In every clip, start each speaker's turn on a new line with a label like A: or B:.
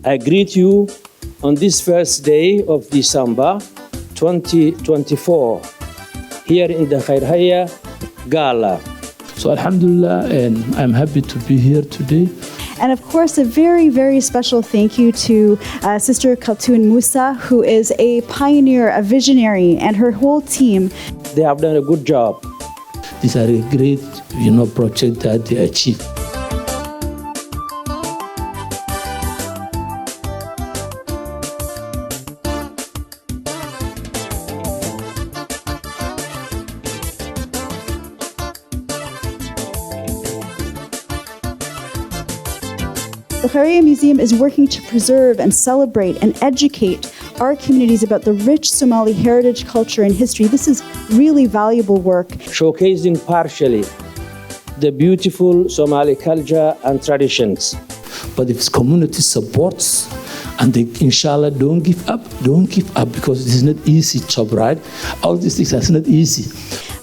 A: I greet you on this first day of December 2024 here in the Khayrhaye Gala.
B: So Alhamdulillah, and I'm happy to be here today.
C: And of course, a very, very special thank you to Sister Khaltoon Musa, who is a pioneer, a visionary, and her whole team.
A: They have done a good job.
B: These are a great, project that they achieved.
C: The Khayrhaye Museum is working to preserve and celebrate and educate our communities about the rich Somali heritage, culture, and history. This is really valuable work.
A: Showcasing partially the beautiful Somali culture and traditions.
B: But if community supports and they, inshallah, don't give up because this is not easy job, right? All these things are not easy.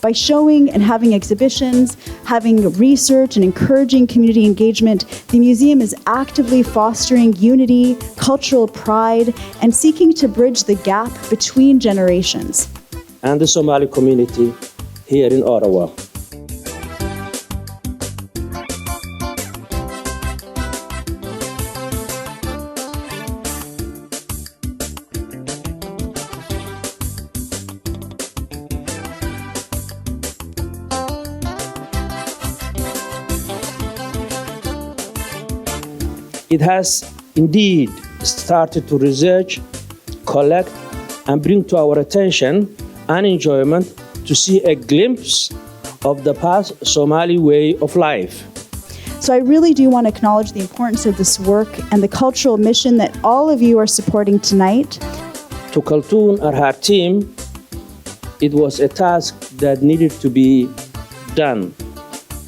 C: By showing and having exhibitions, having research and encouraging community engagement, the museum is actively fostering unity, cultural pride, and seeking to bridge the gap between generations.
A: And the Somali community here in Ottawa. It has indeed started to research, collect, and bring to our attention and enjoyment to see a glimpse of the past Somali way of life.
C: So I really do want to acknowledge the importance of this work and the cultural mission that all of you are supporting tonight.
A: To Khaltoon and her team, it was a task that needed to be done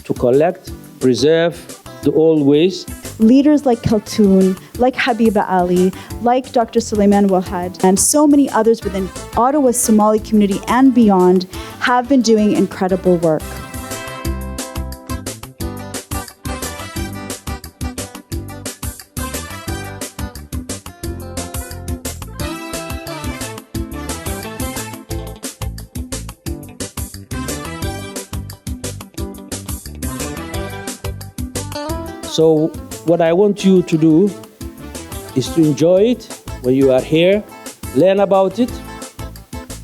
A: to collect, preserve the old ways.
C: Leaders like Khaltoon, like Habiba Ali, like Dr. Sulaiman Wahad, and so many others within Ottawa's Somali community and beyond have been doing incredible work.
A: So what I want you to do is to enjoy it when you are here, learn about it,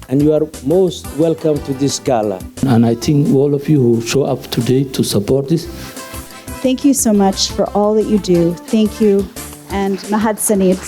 A: and you are most welcome to this gala.
B: And I think all of you who show up today to support this.
C: Thank you so much for all that you do. Thank you, and Mahad Sanid.